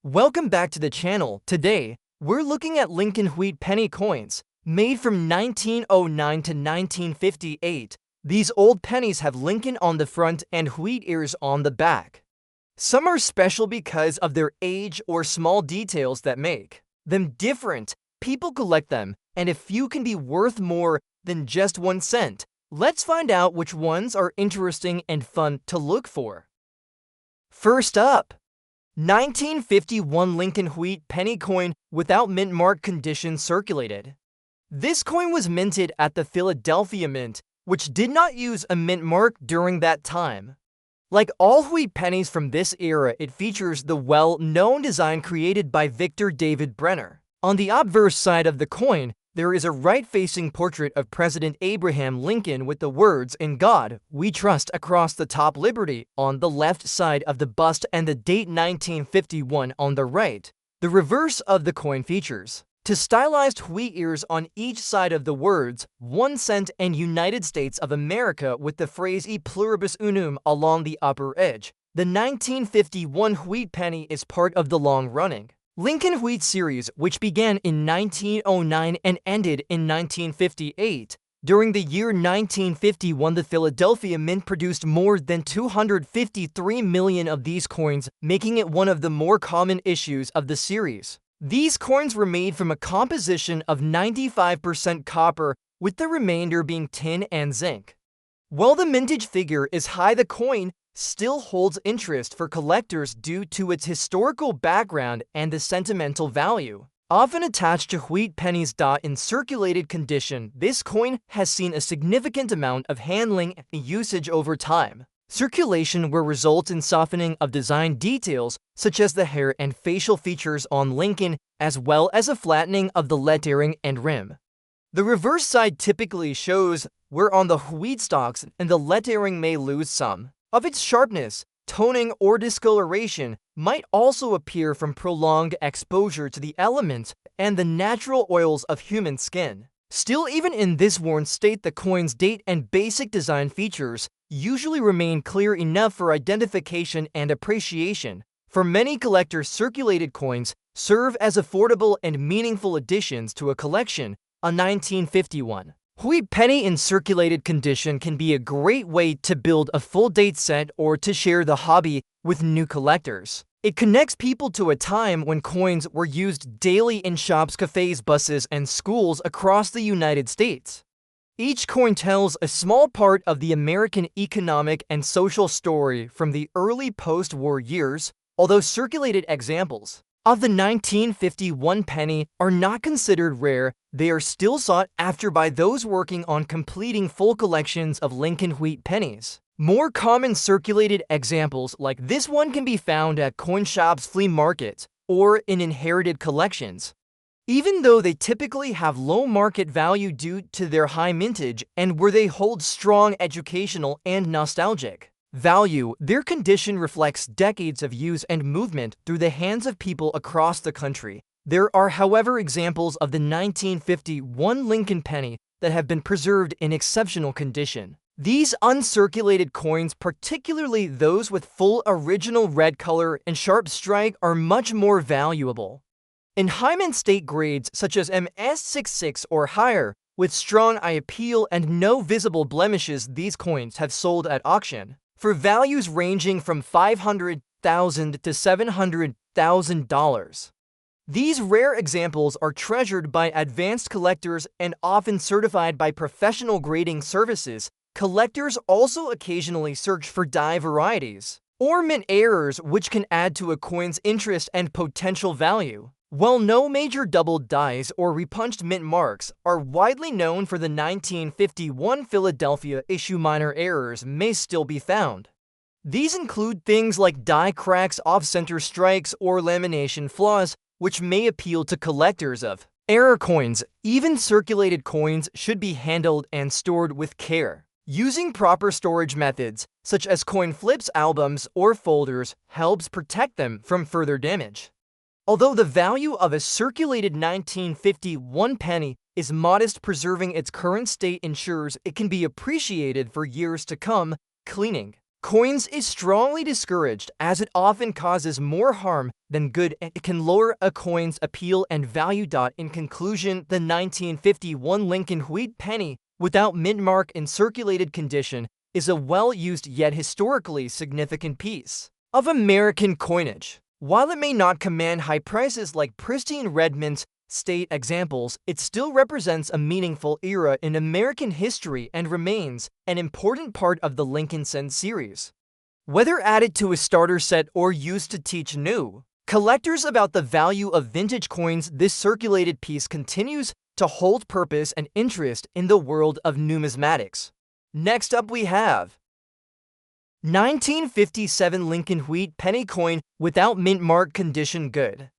Welcome back to the channel. Today, we're looking at Lincoln Wheat penny coins, made from 1909 to 1958. These old pennies have Lincoln on the front and wheat ears on the back. Some are special because of their age or small details that make them different. People collect them, and a few can be worth more than just 1 cent. Let's find out which ones are interesting and fun to look for. First up, 1951 Lincoln Wheat penny coin without mint mark condition circulated. This coin was minted at the Philadelphia Mint, which did not use a mint mark during that time. Like all wheat pennies from this era, it features the well-known design created by Victor David Brenner. On the obverse side of the coin, there is a right-facing portrait of President Abraham Lincoln with the words, "In God We Trust," across the top, Liberty on the left side of the bust, and the date 1951 on the right. The reverse of the coin features two stylized wheat ears on each side of the words 1 cent and United States of America, with the phrase E pluribus unum along the upper edge. The 1951 wheat penny is part of the long-running Lincoln Wheat series, which began in 1909 and ended in 1958. During the year 1951, the Philadelphia Mint produced more than 253 million of these coins, making it one of the more common issues of the series. These coins were made from a composition of 95% copper, with the remainder being tin and zinc. While the mintage figure is high, the coin still holds interest for collectors due to its historical background and the sentimental value. Often attached to wheat pennies. In circulated condition, this coin has seen a significant amount of handling and usage over time. Circulation will result in softening of design details, such as the hair and facial features on Lincoln, as well as a flattening of the lettering and rim. The reverse side typically shows wear on the wheat stalks, and the lettering may lose some of its sharpness. Toning or discoloration might also appear from prolonged exposure to the elements and the natural oils of human skin. Still, even in this worn state, the coin's date and basic design features usually remain clear enough for identification and appreciation. For many collectors, circulated coins serve as affordable and meaningful additions to a collection. A 1951 wheat penny in circulated condition can be a great way to build a full date set or to share the hobby with new collectors. It connects people to a time when coins were used daily in shops, cafes, buses, and schools across the United States. Each coin tells a small part of the American economic and social story from the early post-war years. Although circulated examples of the 1951 penny are not considered rare, they are still sought after by those working on completing full collections of Lincoln Wheat pennies. More common circulated examples like this one can be found at coin shops, flea markets, or in inherited collections. Even though they typically have low market value due to their high mintage and where they hold strong educational and nostalgic value, their condition reflects decades of use and movement through the hands of people across the country. There are, however, examples of the 1951 Lincoln penny that have been preserved in exceptional condition. These uncirculated coins, particularly those with full original red color and sharp strike, are much more valuable. In high mint state grades such as MS66 or higher, with strong eye appeal and no visible blemishes, these coins have sold at auction for values ranging from $500,000 to $700,000. These rare examples are treasured by advanced collectors and often certified by professional grading services. Collectors also occasionally search for die varieties or mint errors, which can add to a coin's interest and potential value. While no major doubled dies or repunched mint marks are widely known for the 1951 Philadelphia issue, minor errors may still be found. These include things like die cracks, off-center strikes, or lamination flaws, which may appeal to collectors of error coins. Even circulated coins should be handled and stored with care. Using proper storage methods, such as coin flips, albums, or folders, helps protect them from further damage. Although the value of a circulated 1951 penny is modest, preserving its current state ensures it can be appreciated for years to come. Cleaning coins is strongly discouraged as it often causes more harm than good and it can lower a coin's appeal and value. In conclusion, the 1951 Lincoln Wheat penny without mint mark in circulated condition is a well-used yet historically significant piece of American coinage. While it may not command high prices like pristine red mint state examples, it still represents a meaningful era in American history and remains an important part of the Lincoln Cent series. Whether added to a starter set or used to teach new collectors about the value of vintage coins, this circulated piece continues to hold purpose and interest in the world of numismatics. Next up we have 1957 Lincoln Wheat penny coin without mint mark condition good.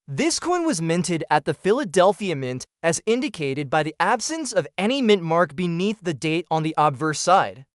This coin was minted at the Philadelphia Mint as indicated by the absence of any mint mark beneath the date on the obverse side.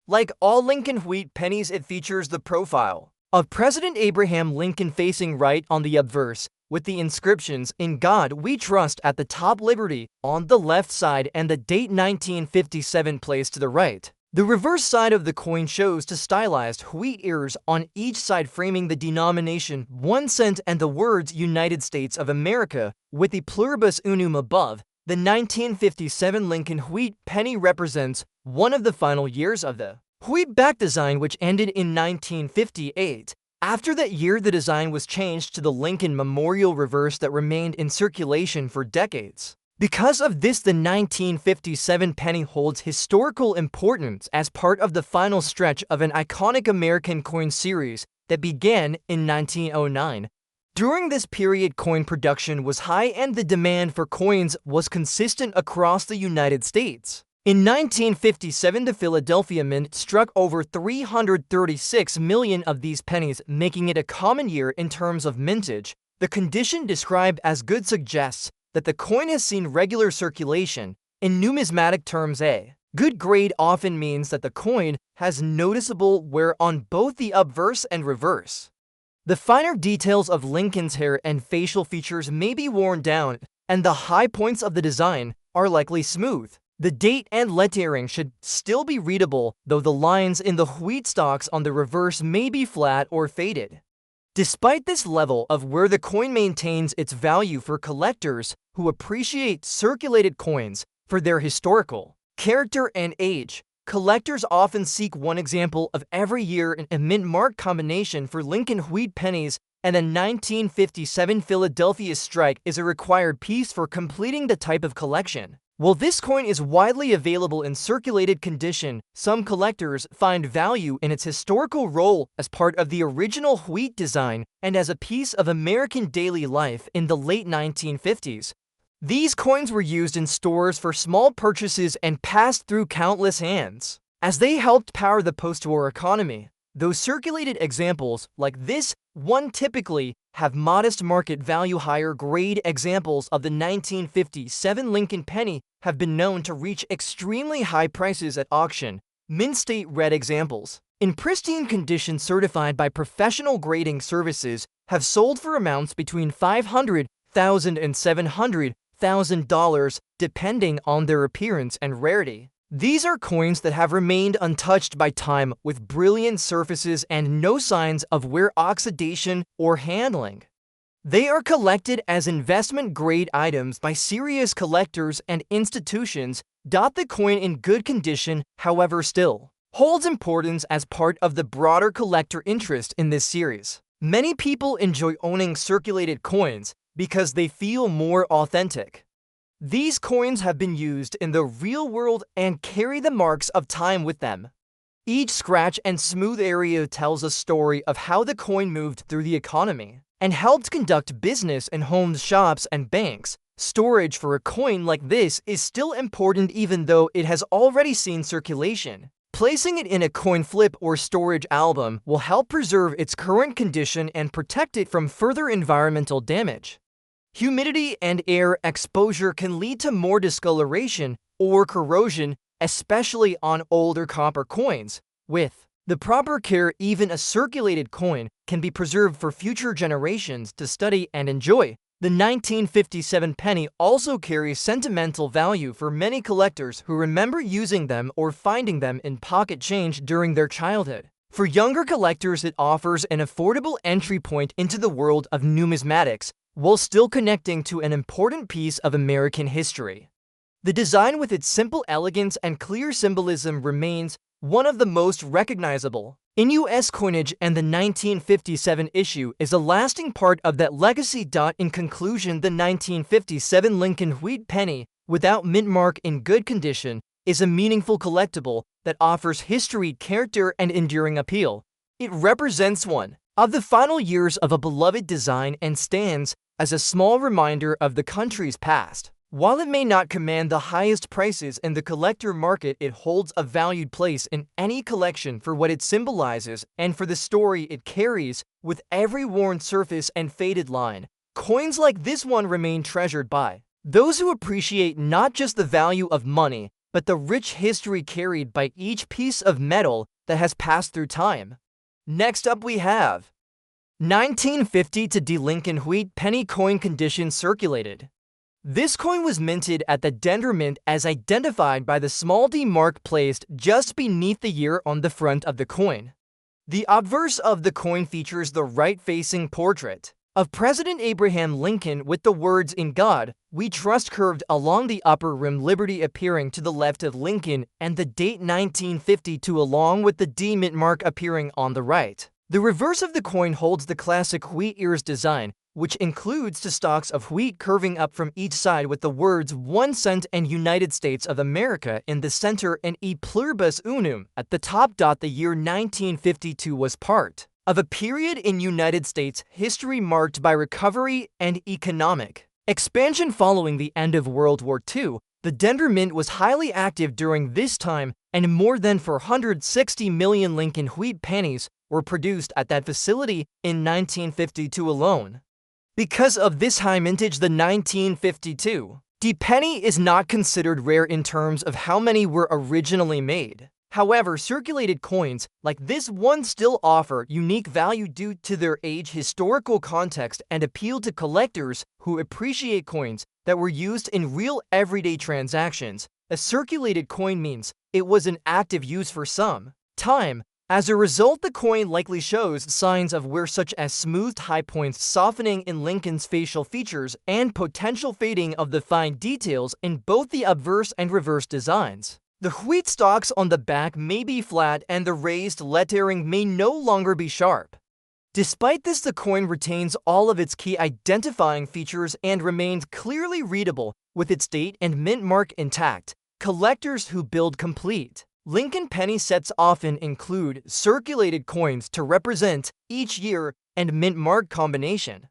Like all Lincoln Wheat pennies, it features the profile of President Abraham Lincoln facing right on the obverse, with the inscriptions "In God We Trust" at the top, Liberty on the left side, and the date 1957 placed to the right. The reverse side of the coin shows two stylized wheat ears on each side, framing the denomination 1 cent and the words United States of America, with the pluribus unum above. The 1957 Lincoln Wheat penny represents one of the final years of the wheat-back design, which ended in 1958. After that year, the design was changed to the Lincoln Memorial reverse that remained in circulation for decades. Because of this, the 1957 penny holds historical importance as part of the final stretch of an iconic American coin series that began in 1909. During this period, coin production was high and the demand for coins was consistent across the United States. In 1957, the Philadelphia Mint struck over 336 million of these pennies, making it a common year in terms of mintage. The condition described as good suggests that the coin has seen regular circulation. In numismatic terms, a good grade often means that the coin has noticeable wear on both the obverse and reverse. The finer details of Lincoln's hair and facial features may be worn down, and the high points of the design are likely smooth. The date and lettering should still be readable, though the lines in the wheat stalks on the reverse may be flat or faded. Despite this level of wear, the coin maintains its value for collectors who appreciate circulated coins for their historical character and age. Collectors often seek one example of every year in a mint mark combination for Lincoln Wheat pennies, and the 1957 Philadelphia strike is a required piece for completing the type of collection. While this coin is widely available in circulated condition, some collectors find value in its historical role as part of the original wheat design and as a piece of American daily life in the late 1950s. These coins were used in stores for small purchases and passed through countless hands as they helped power the post-war economy. Those circulated examples, like this one, typically have modest market value. Higher grade examples of the 1957 Lincoln penny have been known to reach extremely high prices at auction. Mint state red examples, in pristine condition certified by professional grading services, have sold for amounts between $500,000 and $700,000, depending on their appearance and rarity. These are coins that have remained untouched by time, with brilliant surfaces and no signs of wear, oxidation, or handling. They are collected as investment-grade items by serious collectors and institutions. The coin in good condition, however, still holds importance as part of the broader collector interest in this series. Many people enjoy owning circulated coins because they feel more authentic. These coins have been used in the real world and carry the marks of time with them. Each scratch and smooth area tells a story of how the coin moved through the economy and helped conduct business in homes, shops, and banks. Storage for a coin like this is still important even though it has already seen circulation. Placing it in a coin flip or storage album will help preserve its current condition and protect it from further environmental damage. Humidity and air exposure can lead to more discoloration or corrosion, especially on older copper coins. With the proper care, even a circulated coin can be preserved for future generations to study and enjoy. The 1957 penny also carries sentimental value for many collectors who remember using them or finding them in pocket change during their childhood. For younger collectors, it offers an affordable entry point into the world of numismatics, while still connecting to an important piece of American history. The design, with its simple elegance and clear symbolism, remains one of the most recognizable in U.S. coinage, and the 1957 issue is a lasting part of that legacy. In conclusion, the 1957 Lincoln Wheat penny, without mint mark, in good condition, is a meaningful collectible that offers history, character, and enduring appeal. It represents one of the final years of a beloved design and stands as a small reminder of the country's past. While it may not command the highest prices in the collector market, it holds a valued place in any collection for what it symbolizes and for the story it carries. With every worn surface and faded line, coins like this one remain treasured by those who appreciate not just the value of money, but the rich history carried by each piece of metal that has passed through time. Next up, we have 1950 to D Lincoln Wheat penny coin, condition circulated. This coin was minted at the Denver Mint, as identified by the small D mark placed just beneath the year on the front of the coin. The obverse of the coin features the right-facing portrait of President Abraham Lincoln with the words "In God We Trust" curved along the upper rim, liberty appearing to the left of Lincoln, and the date 1952 along with the D mint mark appearing on the right. The reverse of the coin holds the classic wheat ears design, which includes two stalks of wheat curving up from each side with the words 1 cent and United States of America in the center and E pluribus unum at the top. The year 1952 was part of a period in United States history marked by recovery and economic expansion following the end of World War II. The Denver Mint was highly active during this time, and more than 460 million Lincoln Wheat pennies were produced at that facility in 1952 alone. Because of this high mintage, the 1952 D penny is not considered rare in terms of how many were originally made. However, circulated coins like this one still offer unique value due to their age, historical context, and appeal to collectors who appreciate coins that were used in real everyday transactions. A circulated coin means it was in active use for some time. As a result, the coin likely shows signs of wear, such as smoothed high points, softening in Lincoln's facial features, and potential fading of the fine details in both the obverse and reverse designs. The wheat stalks on the back may be flat, and the raised lettering may no longer be sharp. Despite this, the coin retains all of its key identifying features and remains clearly readable with its date and mint mark intact. Collectors who build complete Lincoln penny sets often include circulated coins to represent each year and mint mark combination.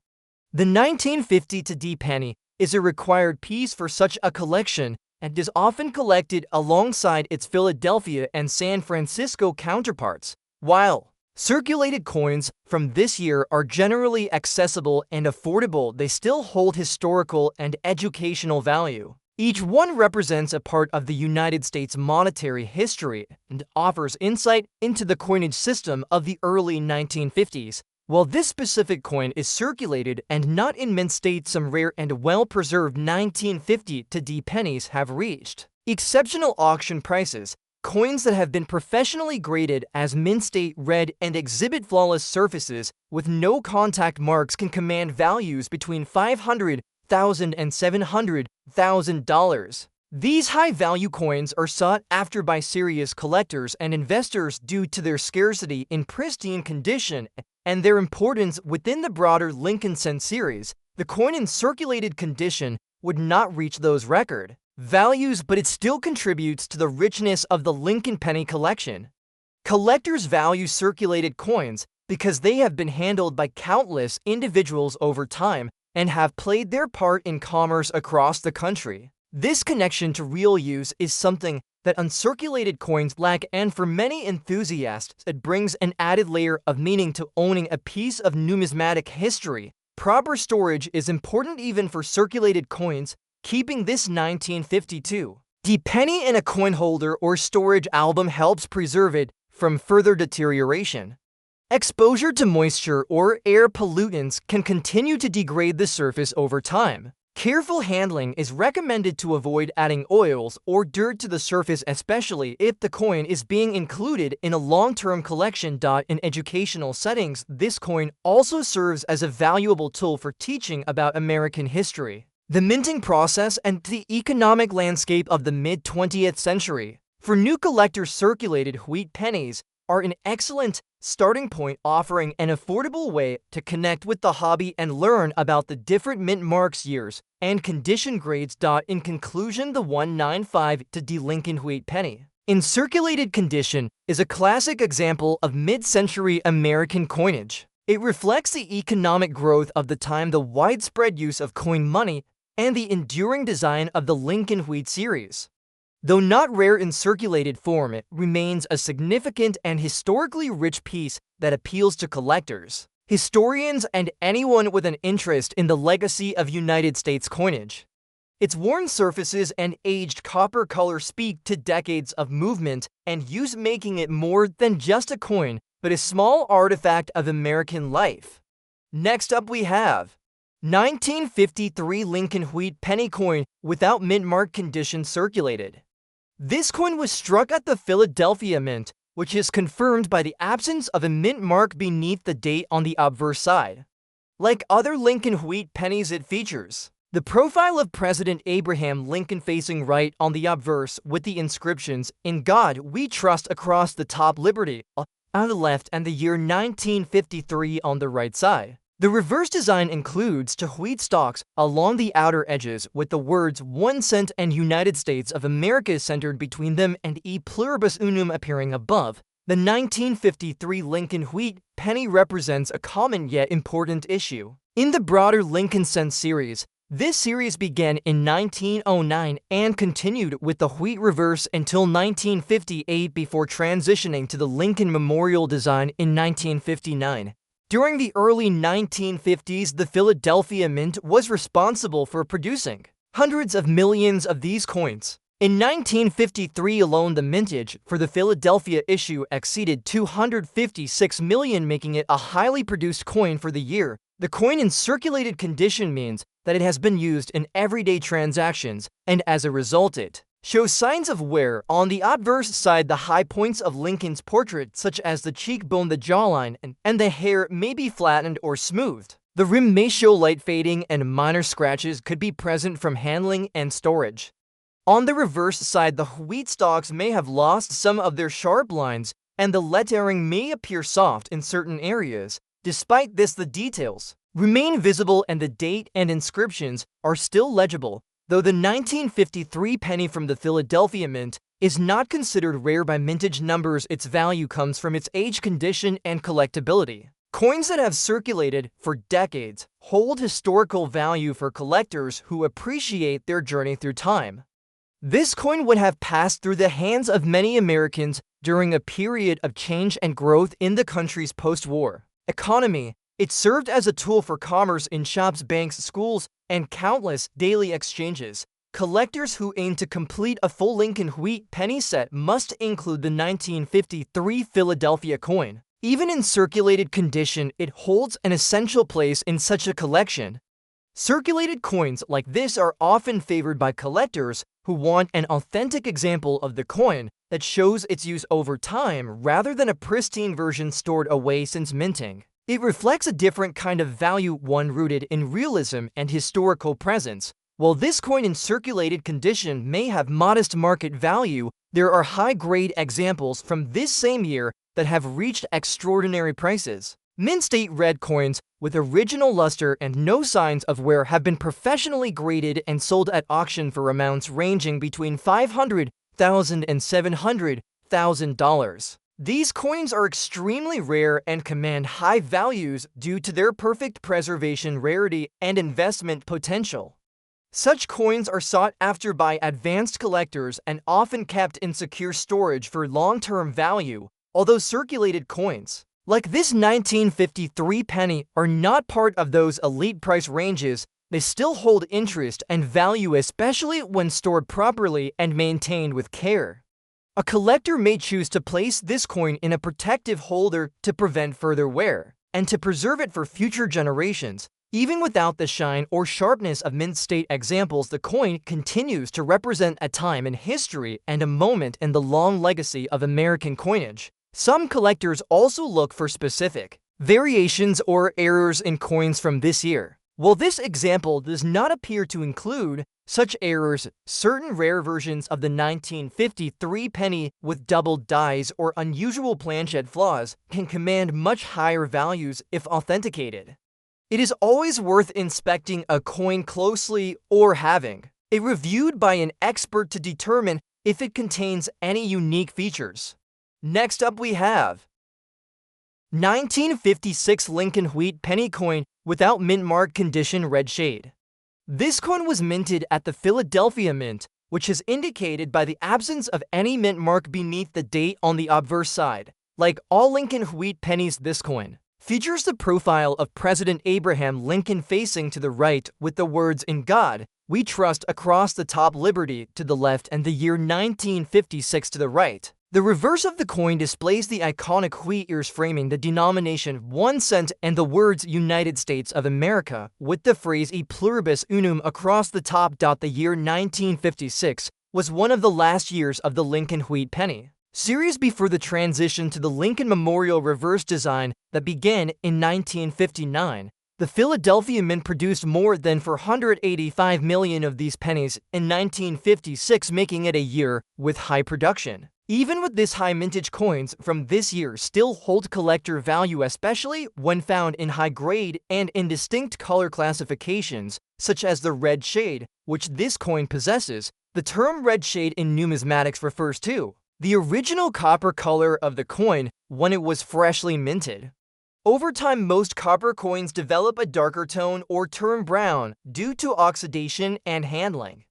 The 1950 to D penny is a required piece for such a collection and is often collected alongside its Philadelphia and San Francisco counterparts. While circulated coins from this year are generally accessible and affordable, they still hold historical and educational value. Each one represents a part of the United States monetary history and offers insight into the coinage system of the early 1950s. While this specific coin is circulated and not in mint state, some rare and well-preserved 1950 to D pennies have reached exceptional auction prices. Coins that have been professionally graded as mint state, red, and exhibit flawless surfaces with no contact marks can command values between $500,000 and $700,000. These high-value coins are sought after by serious collectors and investors due to their scarcity in pristine condition and their importance within the broader Lincoln Cent series. The coin in circulated condition would not reach those record values, but it still contributes to the richness of the Lincoln penny collection. Collectors value circulated coins because they have been handled by countless individuals over time and have played their part in commerce across the country. This connection to real use is something that uncirculated coins lack, and for many enthusiasts, it brings an added layer of meaning to owning a piece of numismatic history. Proper storage is important even for circulated coins. Keeping this 1952 D penny in a coin holder or storage album helps preserve it from further deterioration. Exposure to moisture or air pollutants can continue to degrade the surface over time. Careful handling is recommended to avoid adding oils or dirt to the surface, especially if the coin is being included in a long-term collection. In educational settings, this coin also serves as a valuable tool for teaching about American history, the minting process, and the economic landscape of the mid-20th century. For new collectors, circulated wheat pennies are an excellent starting point, offering an affordable way to connect with the hobby and learn about the different mint marks, years, and condition grades. In conclusion, the 195 Lincoln wheat penny in circulated condition is a classic example of mid-century American coinage. It reflects the economic growth of the time, the widespread use of coin money, and the enduring design of the Lincoln wheat series. Though not rare in circulated form, it remains a significant and historically rich piece that appeals to collectors, historians, and anyone with an interest in the legacy of United States coinage. Its worn surfaces and aged copper color speak to decades of movement and use, making it more than just a coin, but a small artifact of American life. Next up, we have 1953 Lincoln wheat penny coin without mint mark condition, circulated. This coin was struck at the Philadelphia Mint, which is confirmed by the absence of a mint mark beneath the date on the obverse side. Like other Lincoln wheat pennies, it features the profile of President Abraham Lincoln facing right on the obverse, with the inscriptions, "In God We Trust," across the top, "Liberty" on the left, and the year 1953 on the right side. The reverse design includes two wheat stalks along the outer edges, with the words "1 cent" and "United States of America" centered between them, and "E pluribus unum" appearing above. The 1953 Lincoln wheat penny represents a common yet important issue in the broader Lincoln cent series. This series began in 1909 and continued with the wheat reverse until 1958 before transitioning to the Lincoln memorial design in 1959. During the early 1950s, the Philadelphia Mint was responsible for producing hundreds of millions of these coins. In 1953 alone, the mintage for the Philadelphia issue exceeded 256 million, making it a highly produced coin for the year. The coin in circulated condition means that it has been used in everyday transactions, and as a result, it shows signs of wear. On the obverse side, the high points of Lincoln's portrait, such as the cheekbone, the jawline, and the hair, may be flattened or smoothed. The rim may show light fading, and minor scratches could be present from handling and storage. On the reverse side, the wheat stalks may have lost some of their sharp lines, and the lettering may appear soft in certain areas. Despite this, the details remain visible and the date and inscriptions are still legible. Though the 1953 penny from the Philadelphia Mint is not considered rare by mintage numbers, its value comes from its age, condition, and collectability. Coins that have circulated for decades hold historical value for collectors who appreciate their journey through time. This coin would have passed through the hands of many Americans during a period of change and growth in the country's post-war economy. It served as a tool for commerce in shops, banks, schools, and countless daily exchanges. Collectors who aim to complete a full Lincoln wheat penny set must include the 1953 Philadelphia coin. Even in circulated condition, it holds an essential place in such a collection. Circulated coins like this are often favored by collectors who want an authentic example of the coin that shows its use over time, rather than a pristine version stored away since minting. It reflects a different kind of value, one rooted in realism and historical presence. While this coin in circulated condition may have modest market value, there are high-grade examples from this same year that have reached extraordinary prices. Mint state red coins with original luster and no signs of wear have been professionally graded and sold at auction for amounts ranging between $500,000 and $700,000. These coins are extremely rare and command high values due to their perfect preservation, rarity, and investment potential. Such coins are sought after by advanced collectors and often kept in secure storage for long-term value. Although circulated coins like this 1953 penny are not part of those elite price ranges, they still hold interest and value, especially when stored properly and maintained with care. A collector may choose to place this coin in a protective holder to prevent further wear and to preserve it for future generations. Even without the shine or sharpness of mint state examples, the coin continues to represent a time in history and a moment in the long legacy of American coinage. Some collectors also look for specific variations or errors in coins from this year. While this example does not appear to include such errors, certain rare versions of the 1953 penny with doubled dies or unusual planchet flaws can command much higher values if authenticated. It is always worth inspecting a coin closely or having it reviewed by an expert to determine if it contains any unique features. Next up we have 1956 Lincoln Wheat penny coin without mint mark condition red shade. This coin was minted at the Philadelphia Mint, which is indicated by the absence of any mint mark beneath the date on the obverse side. Like all Lincoln Wheat pennies, this coin features the profile of President Abraham Lincoln facing to the right with the words "In God We Trust" across the top, Liberty to the left, and the year 1956 to the right. The reverse of the coin displays the iconic wheat ears framing the denomination 1 cent and the words United States of America, with the phrase E pluribus unum across the top. The year 1956 was one of the last years of the Lincoln Wheat penny series before the transition to the Lincoln Memorial reverse design that began in 1959. The Philadelphia Mint produced more than 485 million of these pennies in 1956, making it a year with high production. Even with this high mintage, coins from this year still hold collector value, especially when found in high grade and in distinct color classifications, such as the red shade, which this coin possesses. The term red shade in numismatics refers to the original copper color of the coin when it was freshly minted. Over time, most copper coins develop a darker tone or turn brown due to oxidation and handling.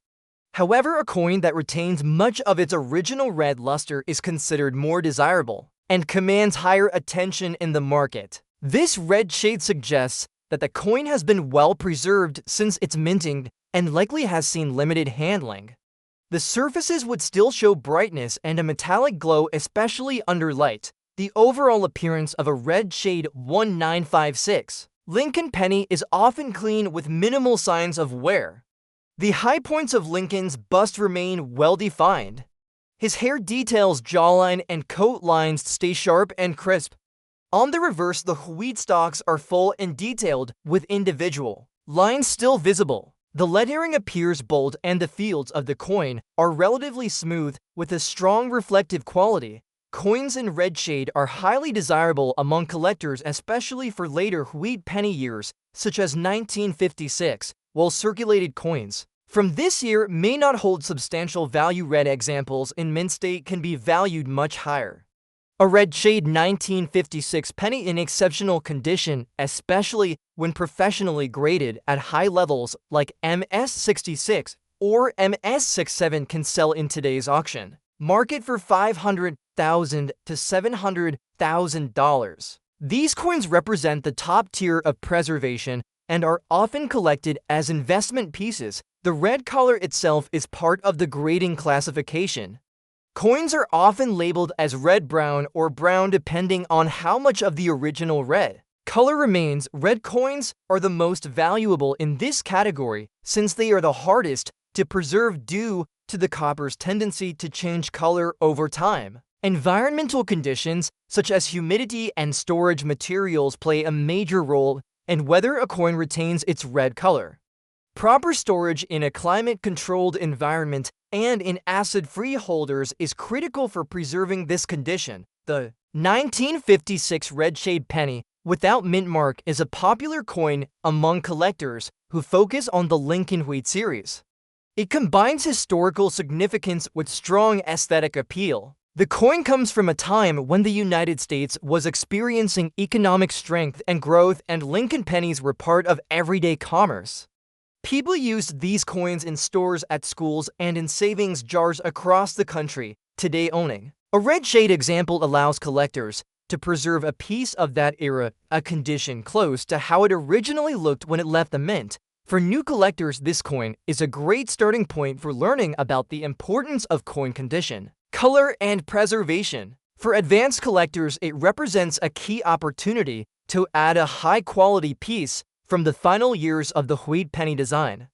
However, a coin that retains much of its original red luster is considered more desirable and commands higher attention in the market. This red shade suggests that the coin has been well preserved since its minting and likely has seen limited handling. The surfaces would still show brightness and a metallic glow, especially under light. The overall appearance of a red shade 1956 Lincoln penny is often clean with minimal signs of wear. The high points of Lincoln's bust remain well defined. His hair details, jawline, and coat lines stay sharp and crisp. On the reverse, the wheat stalks are full and detailed, with individual lines still visible. The lettering appears bold, and the fields of the coin are relatively smooth with a strong reflective quality. Coins in red shade are highly desirable among collectors, especially for later wheat penny years, such as 1956. While circulated coins from this year may not hold substantial value, red examples in mint state can be valued much higher. A red shade 1956 penny in exceptional condition, especially when professionally graded at high levels like MS66 or MS67, can sell in today's auction market for $500,000 to $700,000. These coins represent the top tier of preservation and are often collected as investment pieces. The red color itself is part of the grading classification. Coins are often labeled as red-brown or brown depending on how much of the original red color remains. Red coins are the most valuable in this category since they are the hardest to preserve due to the copper's tendency to change color over time. Environmental conditions such as humidity and storage materials play a major role in whether a coin retains its red color. Proper storage in a climate-controlled environment and in acid-free holders is critical for preserving this condition. The 1956 red shade penny without mint mark is a popular coin among collectors who focus on the Lincoln Wheat series. It combines historical significance with strong aesthetic appeal. The coin comes from a time when the United States was experiencing economic strength and growth, and Lincoln pennies were part of everyday commerce. People used these coins in stores, at schools, and in savings jars across the country. Today, owning a red shade example allows collectors to preserve a piece of that era, a condition close to how it originally looked when it left the mint. For new collectors, this coin is a great starting point for learning about the importance of coin condition, color, and preservation. For advanced collectors, it represents a key opportunity to add a high-quality piece from the final years of the wheat penny design.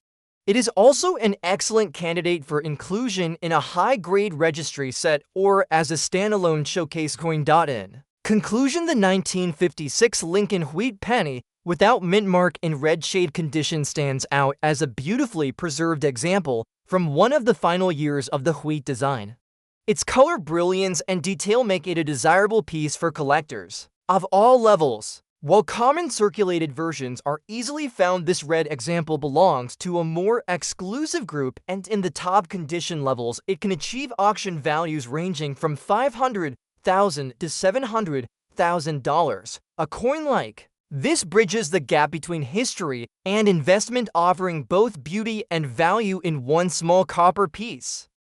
It is also an excellent candidate for inclusion in a high-grade registry set or as a standalone showcase coin. In conclusion, the 1956 Lincoln wheat penny without mint mark in red shade condition stands out as a beautifully preserved example from one of the final years of the wheat design. Its color brilliance and detail make it a desirable piece for collectors of all levels. While common circulated versions are easily found, this red example belongs to a more exclusive group, and in the top condition levels, it can achieve auction values ranging from $500,000 to $700,000. A coin like this bridges the gap between history and investment, offering both beauty and value in one small copper piece.